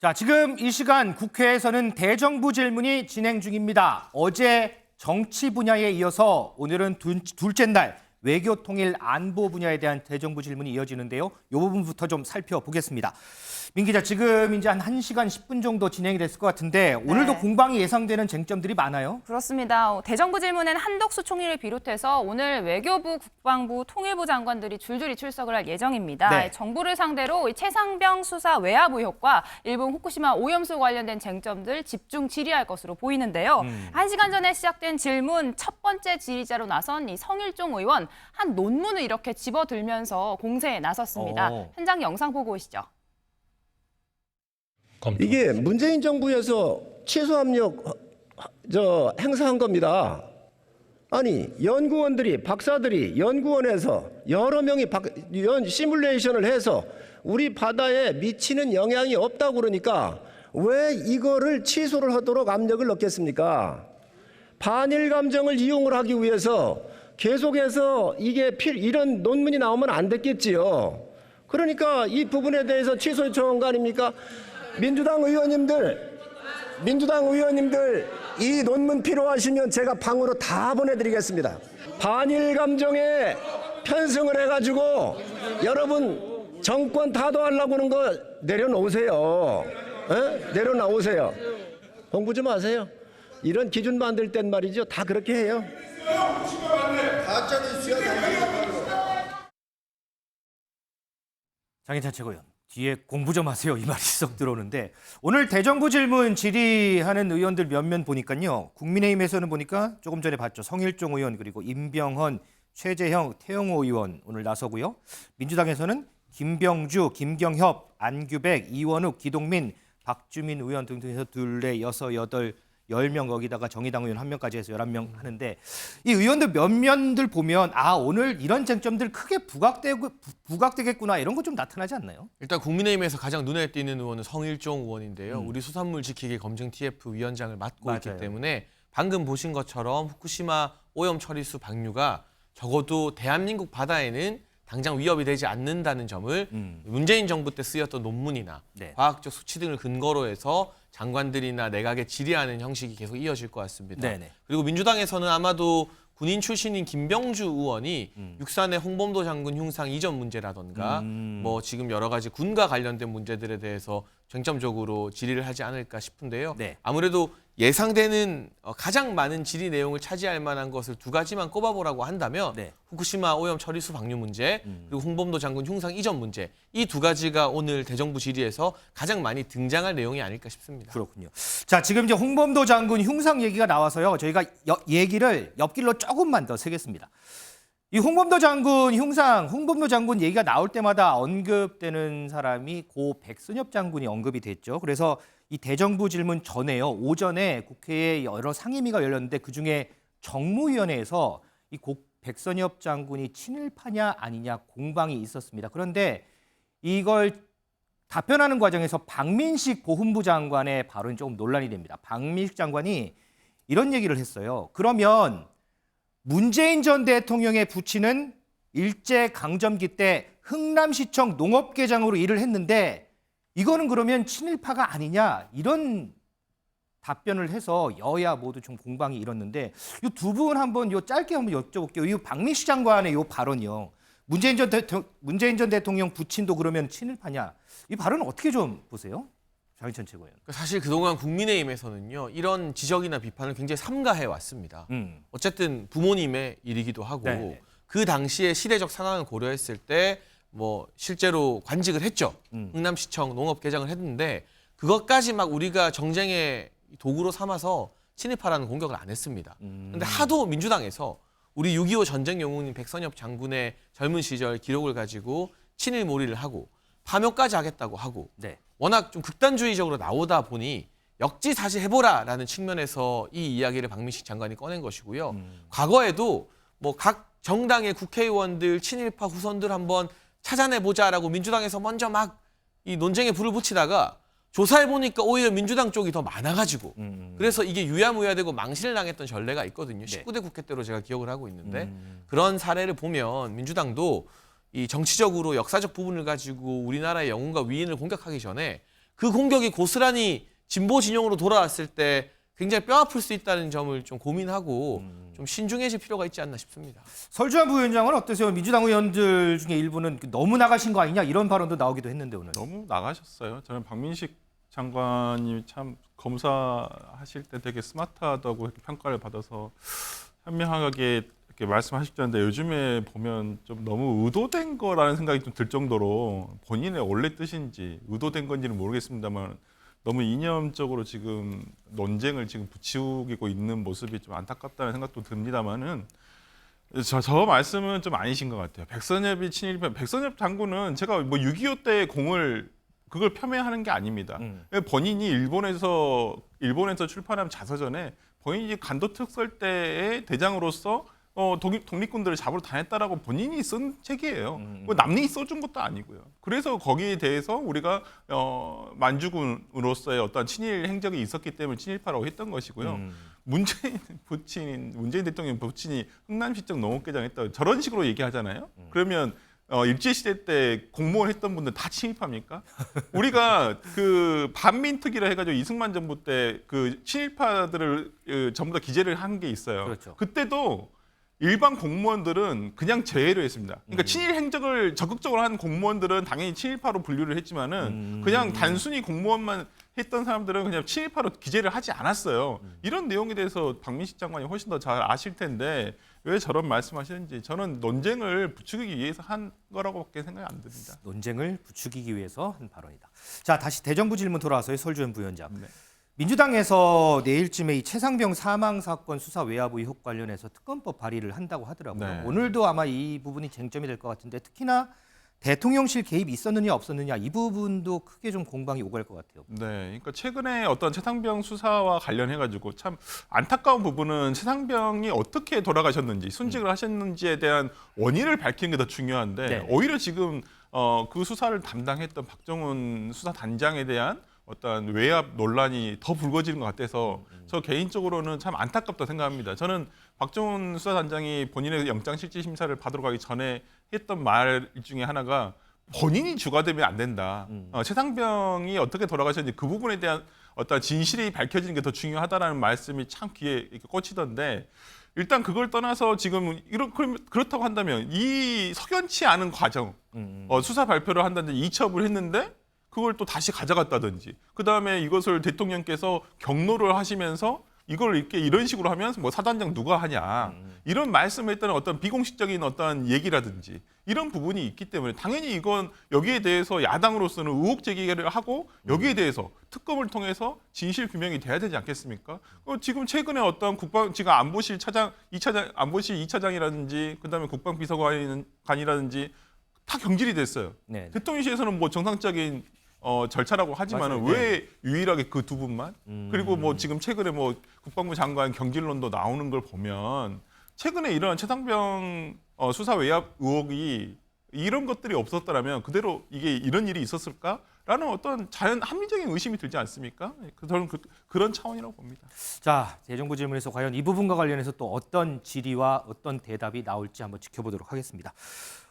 자, 지금 이 시간 국회에서는 대정부 질문이 진행 중입니다. 어제 정치 분야에 이어서 오늘은 둘째 날 외교 통일 안보 분야에 대한 대정부 질문이 이어지는데요. 이 부분부터 좀 살펴보겠습니다. 민 기자, 지금 이제 한 1시간 10분 정도 진행이 됐을 것 같은데 오늘도 공방이 예상되는 쟁점들이 많아요. 그렇습니다. 대정부 질문엔 한덕수 총리를 비롯해서 오늘 외교부, 국방부, 통일부 장관들이 줄줄이 출석을 할 예정입니다. 네. 정부를 상대로 최상병 수사 외압 의혹과 일본 후쿠시마 오염수 관련된 쟁점들 집중 질의할 것으로 보이는데요. 1시간 전에 시작된 질문 첫 번째 질의자로 나선 이 성일종 의원 한 논문을 이렇게 집어들면서 공세에 나섰습니다. 현장 영상 보고 오시죠. 이게 문재인 정부에서 취소압력 행사한 겁니다. 아니 연구원들이 박사들이 연구원에서 여러 명이 시뮬레이션을 해서 우리 바다에 미치는 영향이 없다고 그러니까 왜 이거를 취소를 하도록 압력을 넣겠습니까? 반일 감정을 이용을 하기 위해서 계속해서 이런 논문이 나오면 안 됐겠지요. 그러니까 이 부분에 대해서 취소 요청한 거 아닙니까? 민주당 의원님들 이 논문 필요하시면 제가 방으로 다 보내드리겠습니다. 반일 감정에 편승을 해가지고 여러분 정권 타도하려고 하는 거 내려놓으세요. 내려놓으세요. 공부 좀 하세요. 이런 기준 만들 땐 말이죠. 다 그렇게 해요. 장인찬 최고위원, 뒤에 공부 좀 하세요. 이 말이 썩 들어오는데 오늘 대정부 질문 질의하는 의원들 몇몇 보니까요. 국민의힘에서는 보니까 조금 전에 봤죠. 성일종 의원 그리고 임병헌, 최재형, 태영호 의원 오늘 나서고요. 민주당에서는 김병주, 김경협, 안규백, 이원욱, 기동민, 박주민 의원 등등 해서 둘레, 여섯, 여덟, 10명 거기다가 정의당 의원 1명까지 해서 11명 하는데 이 의원들 몇몇들 보면 오늘 이런 쟁점들 크게 부각되겠구나 이런 거 좀 나타나지 않나요? 일단 국민의힘에서 가장 눈에 띄는 의원은 성일종 의원인데요. 우리 수산물 지키기 검증 TF 위원장을 맡고 있기 때문에 방금 보신 것처럼 후쿠시마 오염 처리수 방류가 적어도 대한민국 바다에는 당장 위협이 되지 않는다는 점을 문재인 정부 때 쓰였던 논문이나 과학적 수치 등을 근거로 해서 장관들이나 내각에 질의하는 형식이 계속 이어질 것 같습니다. 네네. 그리고 민주당에서는 아마도 군인 출신인 김병주 의원이 육산의 홍범도 장군 흉상 이전 문제라던가 뭐 지금 여러 가지 군과 관련된 문제들에 대해서 쟁점적으로 질의를 하지 않을까 싶은데요. 네. 아무래도 예상되는 가장 많은 질의 내용을 차지할 만한 것을 두 가지만 꼽아보라고 한다면 후쿠시마 오염 처리수 방류 문제 그리고 홍범도 장군 흉상 이전 문제 이 두 가지가 오늘 대정부 질의에서 가장 많이 등장할 내용이 아닐까 싶습니다. 그렇군요. 자, 지금 이제 홍범도 장군 흉상 얘기가 나와서요. 저희가 얘기를 옆길로 조금만 더 세겠습니다. 이 홍범도 장군 흉상, 홍범도 장군 얘기가 나올 때마다 언급되는 사람이 고 백선엽 장군이 언급이 됐죠. 그래서 이 대정부 질문 전에요. 오전에 국회에 여러 상임위가 열렸는데 그중에 정무위원회에서 이 고 백선엽 장군이 친일파냐 아니냐 공방이 있었습니다. 그런데 이걸 답변하는 과정에서 박민식 보훈부 장관의 발언이 조금 논란이 됩니다. 박민식 장관이 이런 얘기를 했어요. 그러면 문재인 전 대통령의 부친은 일제강점기 때 흥남시청 농업계장으로 일을 했는데 이거는 그러면 친일파가 아니냐 이런 답변을 해서 여야 모두 좀 공방이 일었는데 이 두 분 한번 짧게 한번 여쭤볼게요. 이 박민식 장관의 이 발언이요. 문재인 전 대통령 부친도 그러면 친일파냐? 이 발언은 어떻게 좀 보세요? 장인찬 최고위원. 사실 그동안 국민의힘에서는요. 이런 지적이나 비판을 굉장히 삼가해 왔습니다. 어쨌든 부모님의 일이기도 하고 그 당시에 시대적 상황을 고려했을 때 뭐 실제로 관직을 했죠. 흥남시청 농업개장을 했는데 그것까지 막 우리가 정쟁의 도구로 삼아서 친일파라는 공격을 안 했습니다. 그런데 하도 민주당에서 우리 6.25 전쟁 영웅인 백선엽 장군의 젊은 시절 기록을 가지고 친일몰이를 하고 파묘까지 하겠다고 하고 워낙 좀 극단주의적으로 나오다 보니 역지사지해보라라는 측면에서 이 이야기를 박민식 장관이 꺼낸 것이고요. 과거에도 뭐 각 정당의 국회의원들 친일파 후손들 한번 찾아내보자라고 민주당에서 먼저 막 이 논쟁에 불을 붙이다가 조사해보니까 오히려 민주당 쪽이 더 많아가지고 그래서 이게 유야무야되고 망신을 당했던 전례가 있거든요. 19대 국회 때로 제가 기억을 하고 있는데 그런 사례를 보면 민주당도 이 정치적으로 역사적 부분을 가지고 우리나라의 영웅과 위인을 공격하기 전에 그 공격이 고스란히 진보 진영으로 돌아왔을 때 굉장히 뼈아플 수 있다는 점을 좀 고민하고 좀 신중해질 필요가 있지 않나 싶습니다. 설주환 부위원장은 어떠세요? 민주당 의원들 중에 일부는 너무 나가신 거 아니냐 이런 발언도 나오기도 했는데 오늘. 너무 나가셨어요. 저는 박민식 장관이 참 검사하실 때 되게 스마트하다고 이렇게 평가를 받아서 현명하게 이렇게 말씀하셨는데 요즘에 보면 좀 너무 의도된 거라는 생각이 좀 들 정도로 본인의 원래 뜻인지 의도된 건지는 모르겠습니다만 너무 이념적으로 지금 논쟁을 지금 부추기고 있는 모습이 좀 안타깝다는 생각도 듭니다만은 저 말씀은 좀 아니신 것 같아요. 백선엽이 친일파, 백선엽 장군은 제가 뭐 6.25 때 공을 그걸 폄훼하는 게 아닙니다. 본인이 일본에서 출판한 자서전에 본인이 간도 특설 때의 대장으로서 독립군들을 잡으러 다녔다라고 본인이 쓴 책이에요. 뭐 남이 써준 것도 아니고요. 그래서 거기에 대해서 우리가 만주군으로서의 어떤 친일 행적이 있었기 때문에 친일파라고 했던 것이고요. 문재인 대통령 부친이 흥남 시청 농업개장 했다고 저런 식으로 얘기하잖아요. 그러면 일제시대 때 공무원 했던 분들 다 친일파입니까? 우리가 그 반민특위라 해가지고 이승만 정부 때 그 친일파들을 전부 다 기재를 한 게 있어요. 그렇죠. 그때도 일반 공무원들은 그냥 제외로 했습니다. 그러니까 친일 행적을 적극적으로 한 공무원들은 당연히 친일파로 분류를 했지만은 그냥 단순히 공무원만 했던 사람들은 그냥 친일파로 기재를 하지 않았어요. 이런 내용에 대해서 박민식 장관이 훨씬 더 잘 아실 텐데 왜 저런 말씀하시는지 저는 논쟁을 부추기기 위해서 한 거라고밖에 생각이 안 듭니다. 논쟁을 부추기기 위해서 한 발언이다. 자, 다시 대정부 질문 돌아와서요. 설주현 부위원장. 네. 민주당에서 내일쯤에 이 최상병 사망 사건 수사 외압 의혹 관련해서 특검법 발의를 한다고 하더라고요. 네. 오늘도 아마 이 부분이 쟁점이 될 것 같은데 특히나 대통령실 개입 있었느냐 없었느냐 이 부분도 크게 좀 공방이 오갈 것 같아요. 네, 그러니까 최근에 어떤 최상병 수사와 관련해가지고 참 안타까운 부분은 최상병이 어떻게 돌아가셨는지 순직을 하셨는지에 대한 원인을 밝히는 게 더 중요한데 네. 오히려 지금 그 수사를 담당했던 박정훈 수사단장에 대한 어떤 외압 논란이 더 불거지는 것 같아서 저 개인적으로는 참 안타깝다 생각합니다. 저는 박정훈 수사단장이 본인의 영장실질심사를 받으러 가기 전에 했던 말 중에 하나가 본인이 주가 되면 안 된다. 최상병이 어떻게 돌아가셨는지 그 부분에 대한 어떤 진실이 밝혀지는 게 더 중요하다라는 말씀이 참 귀에 이렇게 꽂히던데 일단 그걸 떠나서 지금 그렇다고 한다면 이 석연치 않은 과정 수사 발표를 한다든지 이첩을 했는데 그걸 또 다시 가져갔다든지 그다음에 이것을 대통령께서 경로를 하시면서 이걸 이렇게 이런 식으로 하면 뭐 사단장 누가 하냐 이런 말씀을 했다는 어떤 비공식적인 어떤 얘기라든지 이런 부분이 있기 때문에 당연히 이건 여기에 대해서 야당으로서는 의혹 제기를 하고 여기에 대해서 특검을 통해서 진실 규명이 돼야 되지 않겠습니까? 지금 최근에 어떤 지금 안보실 차장, 안보실 2차장이라든지 그다음에 국방비서관이라든지 다 경질이 됐어요. 네. 대통령실에서는 뭐 정상적인 절차라고 하지만은 맞아요. 왜 유일하게 그 두 분만? 그리고 뭐 지금 최근에 뭐 국방부 장관 경질론도 나오는 걸 보면 최근에 이런 최상병 수사 외압 의혹이 이런 것들이 없었더라면 그대로 이게 이런 일이 있었을까라는 어떤 자연 합리적인 의심이 들지 않습니까? 저는 그런 차원이라고 봅니다. 자, 대정부 질문에서 과연 이 부분과 관련해서 또 어떤 질의와 어떤 대답이 나올지 한번 지켜보도록 하겠습니다.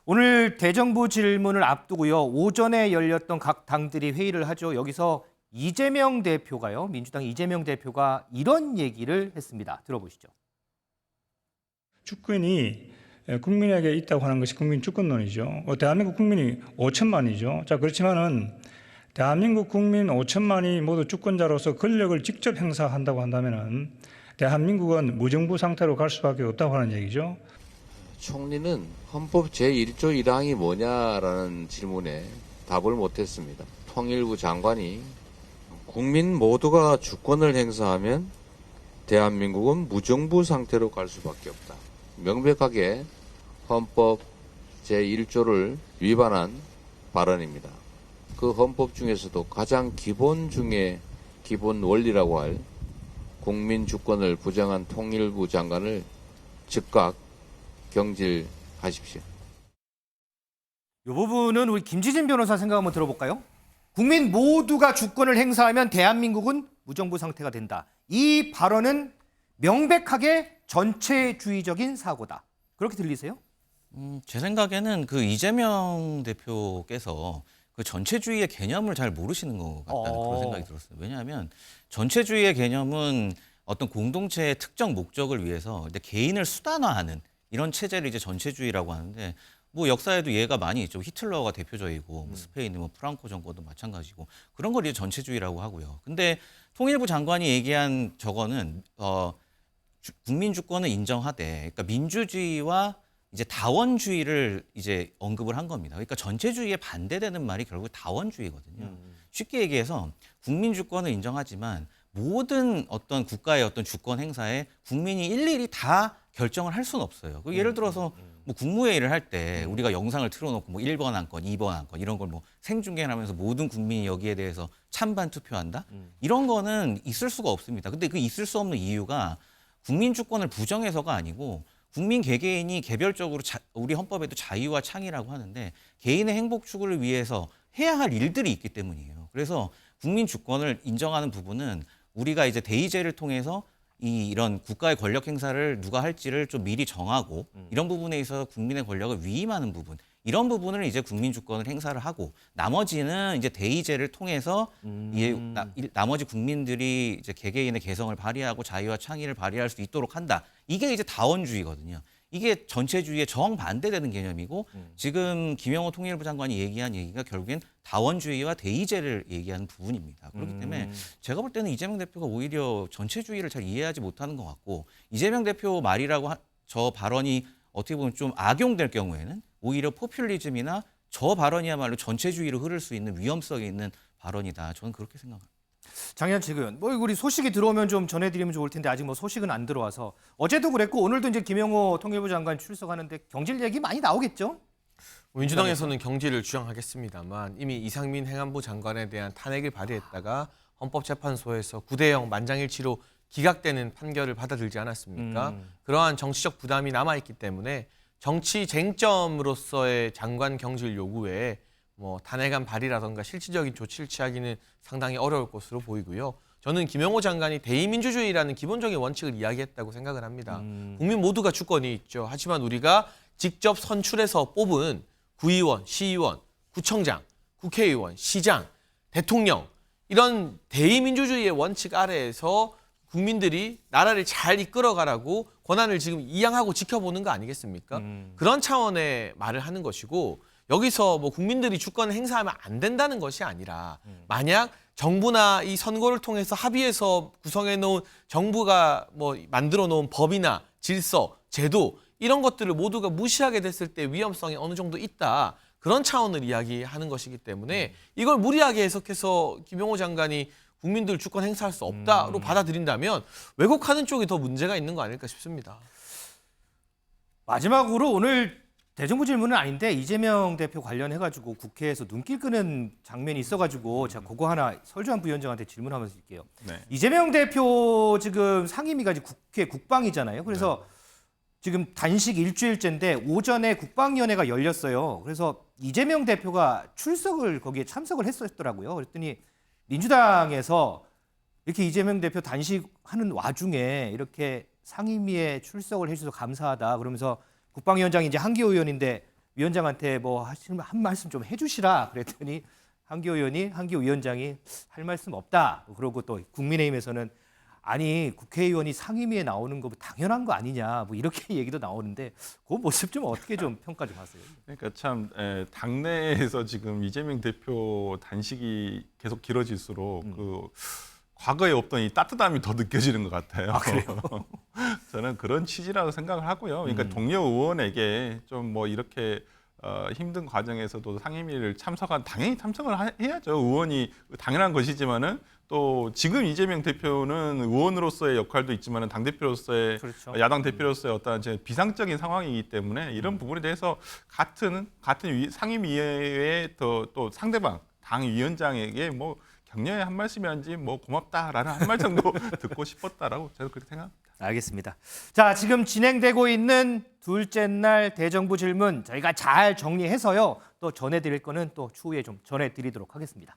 오늘 대정부 질문을 앞두고요. 오전에 열렸던 각 당들이 회의를 하죠. 여기서 이재명 대표가요. 민주당 이재명 대표가 이런 얘기를 했습니다. 들어보시죠. 주권이 국민에게 있다고 하는 것이 국민 주권론이죠. 대한민국 국민이 5천만이죠. 자, 그렇지만은 대한민국 국민 5천만이 모두 주권자로서 권력을 직접 행사한다고 한다면은 대한민국은 무정부 상태로 갈 수밖에 없다고 하는 얘기죠. 총리는 헌법 제1조 1항이 뭐냐라는 질문에 답을 못했습니다. 통일부 장관이 국민 모두가 주권을 행사하면 대한민국은 무정부 상태로 갈 수밖에 없다. 명백하게 헌법 제1조를 위반한 발언입니다. 그 헌법 중에서도 가장 기본 중에 기본 원리라고 할 국민 주권을 부정한 통일부 장관을 즉각 경질하십시오. 이 부분은 우리 김지진 변호사 생각 한번 들어볼까요? 국민 모두가 주권을 행사하면 대한민국은 무정부 상태가 된다. 이 발언은 명백하게 전체주의적인 사고다. 그렇게 들리세요? 제 생각에는 그 이재명 대표께서 그 전체주의의 개념을 잘 모르시는 것 같다는 어. 그런 생각이 들었어요. 왜냐하면 전체주의의 개념은 어떤 공동체의 특정 목적을 위해서 이제 개인을 수단화하는 이런 체제를 이제 전체주의라고 하는데 뭐 역사에도 예가 많이 있죠. 히틀러가 대표적이고 뭐 스페인의 뭐 프랑코 정권도 마찬가지고 그런 걸 이제 전체주의라고 하고요. 근데 통일부 장관이 얘기한 저거는 국민 주권을 인정하되, 그러니까 민주주의와 이제 다원주의를 이제 언급을 한 겁니다. 그러니까 전체주의에 반대되는 말이 결국 다원주의거든요. 쉽게 얘기해서 국민 주권을 인정하지만 모든 어떤 국가의 어떤 주권 행사에 국민이 일일이 다 결정을 할 수는 없어요. 예를 들어서 뭐 국무회의를 할 때 우리가 영상을 틀어놓고 뭐 1번 안건, 2번 안건 이런 걸 뭐 생중계를 하면서 모든 국민이 여기에 대해서 찬반 투표한다? 이런 거는 있을 수가 없습니다. 근데 그 있을 수 없는 이유가 국민 주권을 부정해서가 아니고 국민 개개인이 개별적으로 우리 헌법에도 자유와 창의라고 하는데 개인의 행복 추구를 위해서 해야 할 일들이 있기 때문이에요. 그래서 국민 주권을 인정하는 부분은 우리가 이제 대의제를 통해서 이런 국가의 권력 행사를 누가 할지를 좀 미리 정하고 이런 부분에 있어서 국민의 권력을 위임하는 부분, 이런 부분을 이제 국민 주권을 행사를 하고 나머지는 이제 대의제를 통해서 나머지 국민들이 이제 개개인의 개성을 발휘하고 자유와 창의를 발휘할 수 있도록 한다. 이게 이제 다원주의거든요. 이게 전체주의에 정반대되는 개념이고 지금 김영호 통일부 장관이 얘기한 얘기가 결국엔 다원주의와 대의제를 얘기하는 부분입니다. 그렇기 때문에 제가 볼 때는 이재명 대표가 오히려 전체주의를 잘 이해하지 못하는 것 같고 이재명 대표 말이라고 저 발언이 어떻게 보면 좀 악용될 경우에는 오히려 포퓰리즘이나 저 발언이야말로 전체주의로 흐를 수 있는 위험성이 있는 발언이다. 저는 그렇게 생각합니다. 장현식 의원, 뭐 우리 소식이 들어오면 좀 전해드리면 좋을 텐데 아직 뭐 소식은 안 들어와서 어제도 그랬고 오늘도 이제 김영호 통일부 장관 출석하는데 경질 얘기 많이 나오겠죠? 민주당에서는 경질을 주장하겠습니다만 이미 이상민 행안부 장관에 대한 탄핵을 발의했다가 헌법재판소에서 9대0 만장일치로 기각되는 판결을 받아들지 않았습니까? 그러한 정치적 부담이 남아있기 때문에 정치 쟁점으로서의 장관 경질 요구에 뭐 탄핵안 발의라든가 실질적인 조치를 취하기는 상당히 어려울 것으로 보이고요. 저는 김영호 장관이 대의민주주의라는 기본적인 원칙을 이야기했다고 생각을 합니다. 국민 모두가 주권이 있죠. 하지만 우리가 직접 선출해서 뽑은 구의원, 시의원, 구청장, 국회의원, 시장, 대통령 이런 대의민주주의의 원칙 아래에서 국민들이 나라를 잘 이끌어가라고 권한을 지금 이양하고 지켜보는 거 아니겠습니까? 그런 차원의 말을 하는 것이고 여기서 뭐 국민들이 주권을 행사하면 안 된다는 것이 아니라 만약 정부나 이 선거를 통해서 합의해서 구성해 놓은 정부가 뭐 만들어 놓은 법이나 질서, 제도 이런 것들을 모두가 무시하게 됐을 때 위험성이 어느 정도 있다. 그런 차원을 이야기하는 것이기 때문에 이걸 무리하게 해석해서 김영호 장관이 국민들 주권 행사할 수 없다로 받아들인다면 왜곡하는 쪽이 더 문제가 있는 거 아닐까 싶습니다. 마지막으로 오늘 대정부 질문은 아닌데 이재명 대표 관련해가지고 국회에서 눈길 끄는 장면이 있어가지고 제가 그거 하나 설주환 부위원장한테 질문하면서 드릴게요. 네. 이재명 대표 지금 상임위가 이제 국회 국방이잖아요. 그래서 지금 단식 일주일째인데 오전에 국방위원회가 열렸어요. 그래서 이재명 대표가 출석을 거기에 참석을 했었더라고요. 그랬더니 민주당에서 이렇게 이재명 대표 단식하는 와중에 이렇게 상임위에 출석을 해주셔서 감사하다. 그러면서 국방위원장이 이제 한기호 의원인데 위원장한테 뭐 한 말씀 좀 해주시라 그랬더니 한기호 위원장이 할 말씀 없다. 그러고 또 국민의힘에서는 아니 국회의원이 상임위에 나오는 거 당연한 거 아니냐 뭐 이렇게 얘기도 나오는데 그 모습 좀 어떻게 좀 평가 좀 하세요? 그러니까 참 당내에서 지금 이재명 대표 단식이 계속 길어질수록 그 과거에 없던 이 따뜻함이 더 느껴지는 것 같아요. 아, 그래요? 저는 그런 취지라고 생각을 하고요. 그러니까 동료 의원에게 좀 뭐 이렇게 힘든 과정에서도 상임위를 당연히 참석을 해야죠. 의원이 당연한 것이지만은 또 지금 이재명 대표는 의원으로서의 역할도 있지만은 당 대표로서의 그렇죠. 야당 대표로서의 어떤 비상적인 상황이기 때문에 이런 부분에 대해서 같은 상임위에 또 상대방 당 위원장에게 뭐 격려의 한 말씀이란지 뭐 고맙다라는 한 말 정도 듣고 싶었다라고 저는 그렇게 생각합니다. 알겠습니다. 자, 지금 진행되고 있는 둘째 날 대정부 질문 저희가 잘 정리해서요. 또 전해드릴 거는 또 추후에 좀 전해드리도록 하겠습니다.